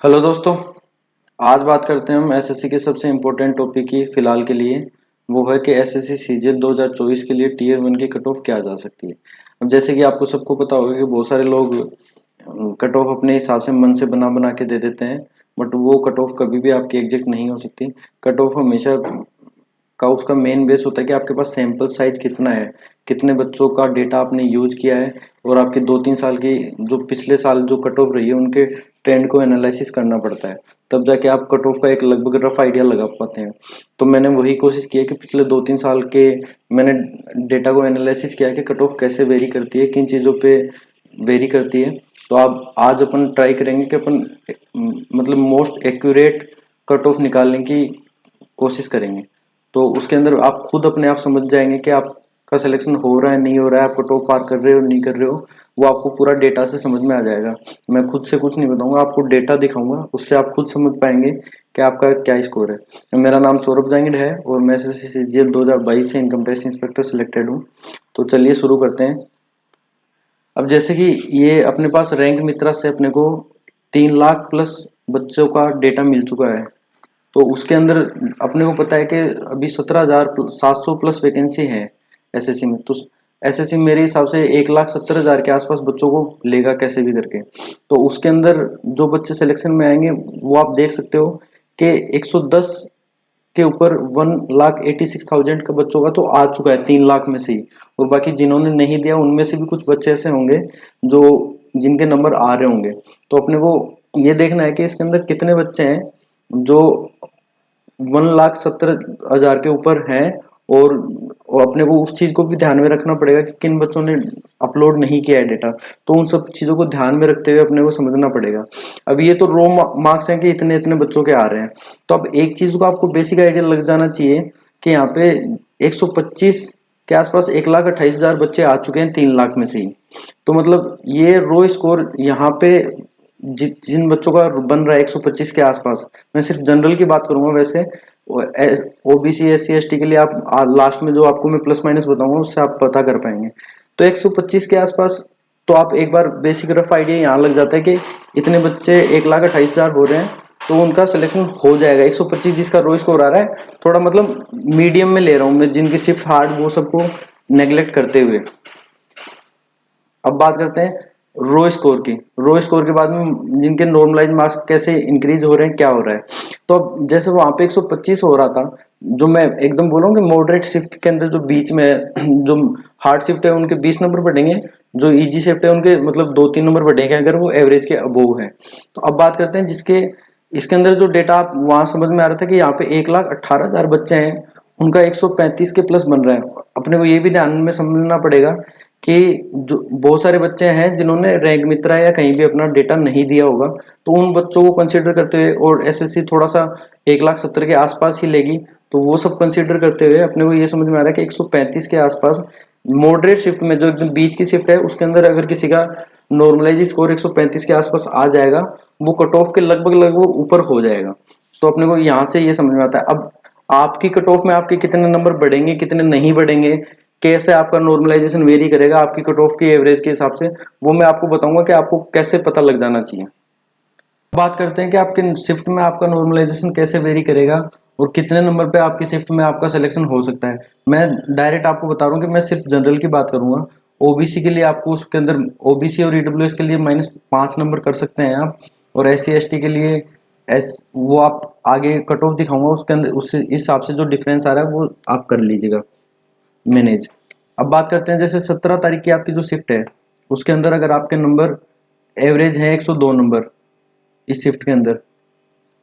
Hello दोस्तों। आज बात करते हैं हम एसएससी के सबसे इम्पोर्टेंट टॉपिक की फिलहाल के लिए। वो है कि एसएससी सीजीएल 2024 के लिए टीयर 1 की कट ऑफ क्या जा सकती है। अब जैसे कि आपको सबको पता होगा कि बहुत सारे लोग कट ऑफ अपने हिसाब से मन से बना बना के दे देते हैं, बट वो कट ऑफ कभी भी आपकी एग्जैक्ट नहीं हो सकती। कट ऑफ हमेशा का उसका मेन बेस होता है कि आपके पास सैंपल साइज कितना है, कितने बच्चों का डेटा आपने यूज किया है, और आपके 2-3 साल की जो पिछले साल जो कट ऑफ रही है उनके ट्रेंड को एनालिसिस करना पड़ता है, तब जाके आप कट ऑफ का एक लगभग रफ आइडिया लगा पाते हैं। तो मैंने वही कोशिश की है कि पिछले 2-3 साल के मैंने डेटा को एनालिसिस किया कि कट ऑफ कैसे वेरी करती है, किन चीज़ों पे वेरी करती है। तो आप आज अपन ट्राई करेंगे कि अपन मतलब मोस्ट एक्यूरेट कट ऑफ निकालने की कोशिश करेंगे। तो उसके अंदर आप खुद अपने आप समझ जाएंगे कि आपका सिलेक्शन हो रहा है नहीं हो रहा है, आप कट ऑफ पार कर रहे हो नहीं कर रहे हो, वो आपको पूरा डेटा से समझ में आ जाएगा। मैं खुद से कुछ नहीं बताऊंगा, आपको डेटा दिखाऊंगा, उससे आप खुद समझ पाएंगे कि आपका क्या स्कोर है। मेरा नाम सौरभ जांगिड है और मैं एसएससी सीजीएल 2022 से इनकम टैक्स इंस्पेक्टर सिलेक्टेड हूँ। तो चलिए शुरू करते हैं। अब जैसे कि ये अपने पास रैंक मित्रा से अपने को 3 लाख प्लस बच्चों का डेटा मिल चुका है। तो उसके अंदर अपने को पता है कि अभी 17,700 प्लस वैकेंसी है एसएससी में। तो एसएससी मेरे हिसाब से 1,70,000 के आसपास बच्चों को लेगा कैसे भी करके। तो उसके अंदर जो बच्चे सिलेक्शन में आएंगे वो आप देख सकते हो कि 110 के ऊपर 1,86,000 का बच्चों का तो आ चुका है 3 लाख में से ही। और बाकी जिन्होंने नहीं दिया उनमें से भी कुछ बच्चे ऐसे होंगे जो जिनके नंबर आ रहे होंगे। तो अपने को ये देखना है कि इसके अंदर कितने बच्चे हैं जो 1,70,000 के ऊपर हैं। और अपने को उस चीज को भी ध्यान में रखना पड़ेगा कि किन बच्चों ने अपलोड नहीं किया है डेटा। तो उन सब चीजों को ध्यान में रखते हुए अपने को समझना पड़ेगा। अब ये तो रो मार्क्स हैं कि इतने इतने बच्चों के आ रहे हैं। तो अब एक चीज को आपको बेसिक आइडिया लग जाना चाहिए कि यहाँ पे 125 के आसपास 1,28,000 बच्चे आ चुके हैं 3 लाख में से ही। तो मतलब ये रो स्कोर यहाँ पे जिन बच्चों का बन रहा है 125 के आसपास, मैं सिर्फ जनरल की बात करूंगा। वैसे ओबीसी SC ST के लिए आप लास्ट में जो आपको मैं प्लस माइनस बताऊंगा उससे आप पता कर पाएंगे। तो 125 के आसपास तो आप एक बार बेसिक रफ आइडिया यहाँ लग जाता है कि इतने बच्चे 1,28,000 हो रहे हैं तो उनका सिलेक्शन हो जाएगा। 125 जिसका रो स्कोर आ रहा है, थोड़ा मतलब मीडियम में ले रहा हूँ मैं, जिनकी शिफ्ट हार्ड वो सबको नेग्लेक्ट करते हुए। अब बात करते हैं रो स्कोर की। रो स्कोर के बाद में जिनके नॉर्मलाइज मार्क्स कैसे इंक्रीज हो रहे हैं, क्या हो रहा है। तो अब जैसे वहां पे 125 हो रहा था, जो मैं एकदम बोल रहा हूँ कि मॉडरेट शिफ्ट के अंदर जो बीच में जो हार्ड शिफ्ट है उनके 20 नंबर बढ़ेंगे, जो इजी शिफ्ट है उनके मतलब 2-3 नंबर बढ़ेंगे अगर वो एवरेज के अबोव है। तो अब बात करते हैं जिसके इसके अंदर जो डेटा आप वहां समझ में आ रहा था कि यहाँ पे 1,18,000 बच्चे हैं, उनका 135 के प्लस बन रहा है। अपने को ये भी ध्यान में समझना पड़ेगा कि जो बहुत सारे बच्चे हैं जिन्होंने रैंक मित्रा या कहीं भी अपना डेटा नहीं दिया होगा, तो उन बच्चों को कंसीडर करते हुए, और एसएससी थोड़ा सा 1,70,000 के आसपास ही लेगी, तो वो सब कंसीडर करते हुए अपने को ये समझ में आ रहा है कि 135 के आसपास मॉडरेट शिफ्ट में जो एकदम बीच की शिफ्ट है उसके अंदर अगर किसी का नॉर्मलाइज स्कोर 135 के आसपास आ जाएगा, वो कट ऑफ के लगभग लगभग ऊपर हो जाएगा। तो अपने को यहाँ से ये समझ में आता है। अब आपकी कट ऑफ में आपके कितने नंबर बढ़ेंगे कितने नहीं बढ़ेंगे, कैसे आपका नॉर्मलाइजेशन वेरी करेगा आपकी कट ऑफ की एवरेज के हिसाब से, वो मैं आपको बताऊंगा कि आपको कैसे पता लग जाना चाहिए। बात करते हैं कि आपके शिफ्ट में आपका नॉर्मलाइजेशन कैसे वेरी करेगा और कितने नंबर पे आपकी शिफ्ट में आपका सिलेक्शन हो सकता है। मैं डायरेक्ट आपको बता रहा हूँ कि मैं सिर्फ जनरल की बात करूंगा। ओबीसी के लिए आपको उसके अंदर ओबीसी और ईडब्ल्यूएस के लिए -5 नंबर कर सकते हैं आप, और SC ST के लिए वो आप आगे कट ऑफ दिखाऊंगा उसके अंदर, उससे इस हिसाब से जो डिफरेंस आ रहा है वो आप कर लीजिएगा मैनेज। अब बात करते हैं जैसे 17 तारीख की आपकी जो शिफ्ट है उसके अंदर अगर आपके नंबर एवरेज है 102 नंबर इस शिफ्ट के अंदर,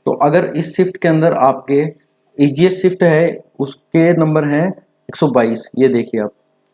तो अगर इस शिफ्ट के अंदर आपके ईजीएस शिफ्ट है उसके नंबर हैं 122, ये देखिए आप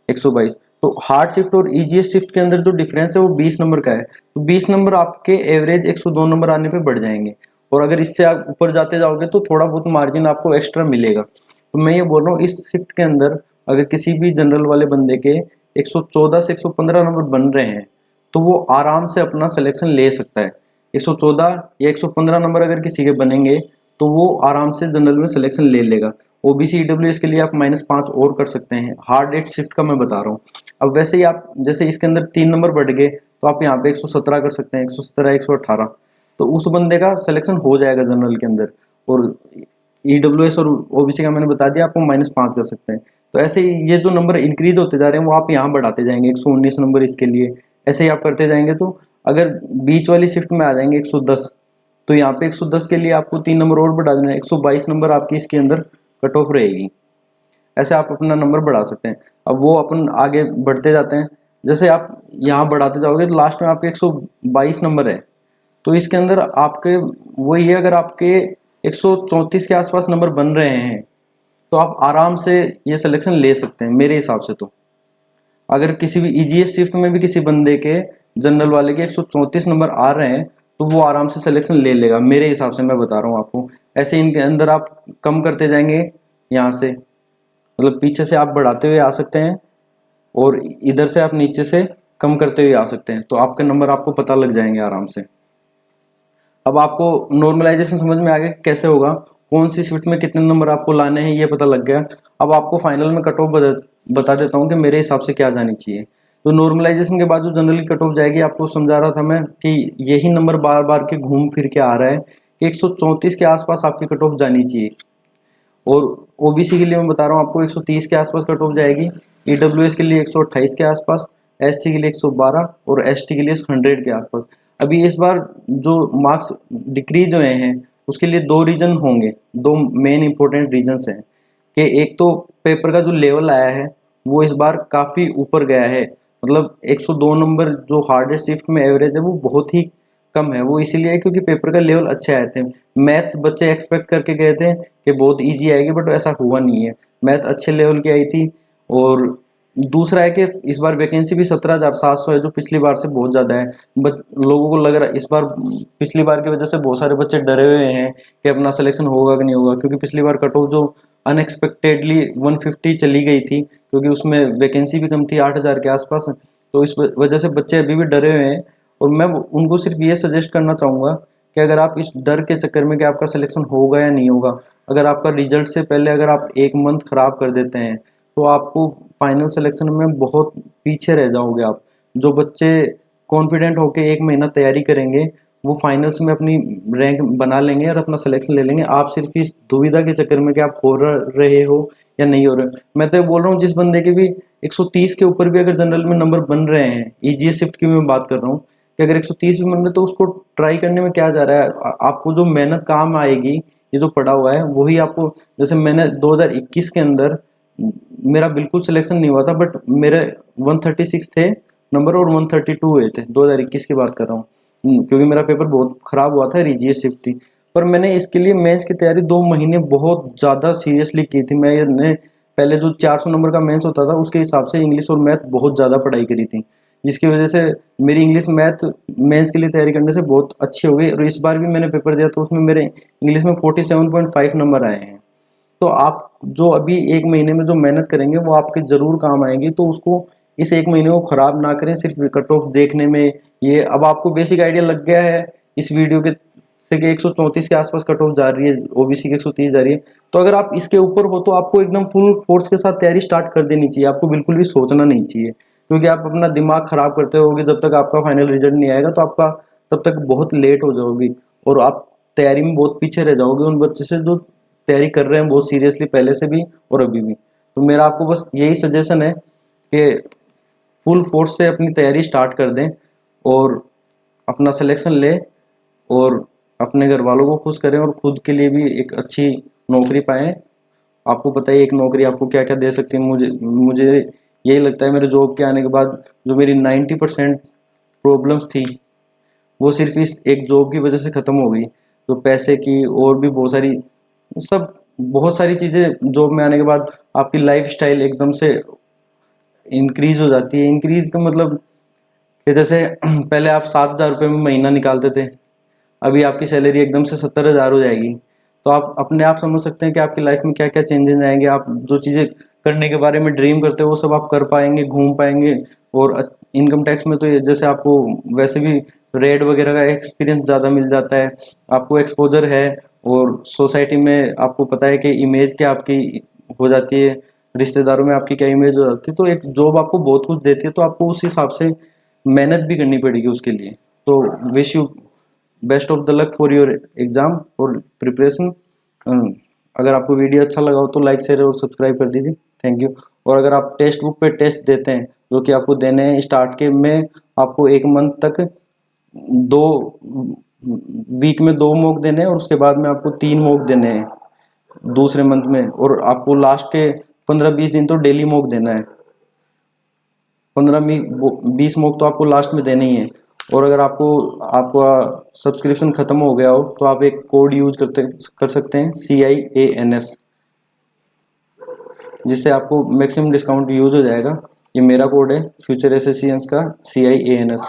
122। तो हार्ड शिफ्ट और ईजीएस शिफ्ट के अंदर जो डिफरेंस है वो 20 नंबर का है। तो 20 नंबर आपके एवरेज 102 नंबर आने पे बढ़ जाएंगे, और अगर इससे आप ऊपर जाते जाओगे तो थोड़ा बहुत मार्जिन आपको एक्स्ट्रा मिलेगा। तो मैं ये बोल रहा हूँ इस शिफ्ट के अंदर अगर किसी भी जनरल वाले बंदे के 114 से 115 नंबर बन रहे हैं तो वो आराम से अपना सिलेक्शन ले सकता है। 114 या 115 नंबर अगर किसी के बनेंगे तो वो आराम से जनरल में सिलेक्शन ले लेगा। ओबीसी ईडब्ल्यूएस के लिए आप -5 और कर सकते हैं। हार्ड रेट शिफ्ट का मैं बता रहा हूँ। अब वैसे ही आप जैसे इसके अंदर 3 नंबर बढ़ गए तो आप यहाँ पे 117 कर सकते हैं, 117 118। तो उस बंदे का सिलेक्शन हो जाएगा जनरल के अंदर। और ईडब्ल्यूएस और ओबीसी का मैंने बता दिया, आपको -5 कर सकते हैं। तो ऐसे ही ये जो नंबर इंक्रीज होते जा रहे हैं वो आप यहाँ बढ़ाते जाएंगे, 119 नंबर इसके लिए, ऐसे ही आप करते जाएंगे। तो अगर बीच वाली शिफ्ट में आ जाएंगे 110, तो यहाँ पे 110 के लिए आपको 3 नंबर और बढ़ा देना है, 122 नंबर आपकी इसके अंदर कट ऑफ रहेगी। ऐसे आप अपना नंबर बढ़ा सकते हैं। अब वो अपन आगे बढ़ते जाते हैं, जैसे आप यहाँ बढ़ाते जाओगे तो लास्ट में आपके 122 नंबर है। तो इसके अंदर आपके वही है, अगर आपके 134 के आसपास नंबर बन रहे हैं तो आप आराम से ये सिलेक्शन ले सकते हैं मेरे हिसाब से। तो अगर किसी भी ईजीएस शिफ्ट में भी किसी बंदे के, जनरल वाले के 134 नंबर आ रहे हैं तो वो आराम से सिलेक्शन ले लेगा मेरे हिसाब से, मैं बता रहा हूँ आपको। ऐसे इनके अंदर आप कम करते जाएंगे यहाँ से, मतलब पीछे से आप बढ़ाते हुए आ सकते हैं और इधर से आप नीचे से कम करते हुए आ सकते हैं, तो आपके नंबर आपको पता लग जाएंगे आराम से। अब आपको नॉर्मलाइजेशन समझ में आ गया कैसे होगा, कौन सी शिफ्ट में कितने नंबर आपको लाने हैं ये पता लग गया। अब आपको फाइनल में कट ऑफ बता देता हूँ कि मेरे हिसाब से क्या जानी चाहिए। तो नॉर्मलाइजेशन के बाद जो जनरली कट ऑफ जाएगी, आपको समझा रहा था मैं कि यही नंबर बार बार के घूम फिर के आ रहा है कि 134 के आसपास आपकी कट ऑफ जानी चाहिए। और ओबीसी के लिए मैं बता रहा हूँ आपको 130 के आसपास कट ऑफ जाएगी, ईडब्ल्यूएस के लिए 128 के आसपास, एससी के लिए 112 और एसटी के लिए 100 के आसपास। अभी इस बार जो मार्क्स डिक्रीज हुए हैं उसके लिए दो रीजन होंगे, दो मेन इंपॉर्टेंट रीजंस हैं कि एक तो पेपर का जो लेवल आया है वो इस बार काफ़ी ऊपर गया है, मतलब 102 नंबर जो हार्डेस्ट शिफ्ट में एवरेज है वो बहुत ही कम है। वो इसीलिए है क्योंकि पेपर का लेवल अच्छे आए थे। मैथ्स बच्चे एक्सपेक्ट करके गए थे कि बहुत इजी आएगी, बट ऐसा हुआ नहीं है, मैथ अच्छे लेवल की आई थी। और दूसरा है कि इस बार वैकेंसी भी 17,700 है, जो पिछली बार से बहुत ज़्यादा है। बट लोगों को लग रहा है इस बार, पिछली बार की वजह से बहुत सारे बच्चे डरे हुए हैं कि अपना सिलेक्शन होगा कि नहीं होगा, क्योंकि पिछली बार कट ऑफ जो अनएक्सपेक्टेडली 150 चली गई थी, क्योंकि उसमें वैकेंसी भी कम थी 8,000 के आसपास। तो इस वजह से बच्चे अभी भी डरे हुए हैं। और मैं उनको सिर्फ ये सजेस्ट करना चाहूँगा कि अगर आप इस डर के चक्कर में कि आपका सिलेक्शन होगा या नहीं होगा, अगर आपका रिजल्ट से पहले अगर आप 1 मंथ खराब कर देते हैं तो आपको फाइनल सिलेक्शन में बहुत पीछे रह जाओगे आप। जो बच्चे कॉन्फिडेंट होकर 1 महीना तैयारी करेंगे वो फाइनल्स में अपनी रैंक बना लेंगे और अपना सिलेक्शन ले लेंगे। आप सिर्फ इस दुविधा के चक्कर में कि आप हो रहे हो या नहीं हो रहे। मैं तो ये बोल रहा हूँ जिस बंदे के भी 130 के ऊपर भी अगर जनरल में नंबर बन रहे हैं, ईजीएस शिफ्ट की मैं बात कर रहा हूँ, कि अगर 130 भी बन रहे तो उसको ट्राई करने में क्या जा रहा है। आपको जो मेहनत काम आएगी, ये जो पड़ा हुआ है वही आपको, जैसे मैंने 2021 के अंदर मेरा बिल्कुल सिलेक्शन नहीं हुआ था, बट मेरे 136 थे नंबर और 132 हुए थे, 2021 की बात कर रहा हूँ। क्योंकि मेरा पेपर बहुत ख़राब हुआ था, रीजीएस शिफ्ट थी। पर मैंने इसके लिए मेंस की तैयारी 2 महीने बहुत ज़्यादा सीरियसली की थी। मैंने पहले जो 400 नंबर का मेंस होता था उसके हिसाब से इंग्लिश और मैथ बहुत ज़्यादा पढ़ाई करी थी, जिसकी वजह से मेरी इंग्लिश मैथ मेंस के लिए तैयारी करने से बहुत अच्छी हो गई। और इस बार भी मैंने पेपर दिया तो उसमें मेरे इंग्लिश में 47.5 नंबर आए हैं। तो आप जो अभी 1 महीने में जो मेहनत करेंगे वो आपके ज़रूर काम आएंगी। तो उसको इस 1 महीने को ख़राब ना करें सिर्फ कट ऑफ देखने में। ये अब आपको बेसिक आइडिया लग गया है इस वीडियो के से कि 134 के आसपास कट ऑफ जा रही है, ओबीसी के 130 जा रही है। तो अगर आप इसके ऊपर हो तो आपको एकदम फुल फोर्स के साथ तैयारी स्टार्ट कर देनी चाहिए, आपको बिल्कुल भी सोचना नहीं चाहिए। क्योंकि आप अपना दिमाग ख़राब करते रहोगे जब तक आपका फाइनल रिजल्ट नहीं आएगा, तो आपका तब तक बहुत लेट हो जाओगी और आप तैयारी में बहुत पीछे रह जाओगे उन बच्चे से जो तैयारी कर रहे हैं बहुत सीरियसली पहले से भी और अभी भी। तो मेरा आपको बस यही सजेशन है कि फुल फोर्स से अपनी तैयारी स्टार्ट कर दें और अपना सिलेक्शन लें और अपने घर वालों को खुश करें और खुद के लिए भी एक अच्छी नौकरी पाएं। आपको पता है एक नौकरी आपको क्या क्या दे सकती है। मुझे यही लगता है मेरे जॉब के आने के बाद जो मेरी 90% प्रॉब्लम्स थी वो सिर्फ इस एक जॉब की वजह से ख़त्म हो गई। तो पैसे की और भी बहुत सारी चीज़ें जॉब में आने के बाद आपकी लाइफ स्टाइल एकदम से इंक्रीज हो जाती है। इंक्रीज का मतलब कि जैसे पहले आप 7,000 रुपये में महीना निकालते थे, अभी आपकी सैलरी एकदम से 70,000 हो जाएगी। तो आप अपने आप समझ सकते हैं कि आपकी लाइफ में क्या क्या चेंजेस आएंगे। आप जो चीज़ें करने के बारे में ड्रीम करते हो वो सब आप कर पाएंगे, घूम पाएंगे। और इनकम टैक्स में तो जैसे आपको वैसे भी रेड वगैरह का एक्सपीरियंस ज़्यादा मिल जाता है, आपको एक्सपोजर है और सोसाइटी में आपको पता है कि इमेज क्या आपकी हो जाती है, रिश्तेदारों में आपकी क्या इमेज हो जाती है। तो एक जॉब आपको बहुत कुछ देती है, तो आपको उस हिसाब से मेहनत भी करनी पड़ेगी उसके लिए। तो wish you best of the luck for your exam और प्रिपरेशन। अगर आपको वीडियो अच्छा लगा हो तो लाइक शेयर और सब्सक्राइब कर दीजिए। Thank you. और अगर आप टेक्स्ट बुक पे टेस्ट देते हैं जो कि आपको देने हैं स्टार्ट के में, आपको 1 मंथ तक 2 वीक में 2 मॉक देने हैं और उसके बाद में आपको 3 मॉक देने हैं दूसरे मंथ में, और आपको लास्ट के 15-20 दिन तो डेली मॉक देना है। 15-20 मॉक तो आपको लास्ट में देने ही है। और अगर आपको आपका सब्सक्रिप्शन ख़त्म हो गया हो तो आप एक कोड यूज कर सकते हैं CIANS, जिससे आपको मैक्सिमम डिस्काउंट यूज हो जाएगा। ये मेरा कोड है फ्यूचर एसेसियंस का CIANS।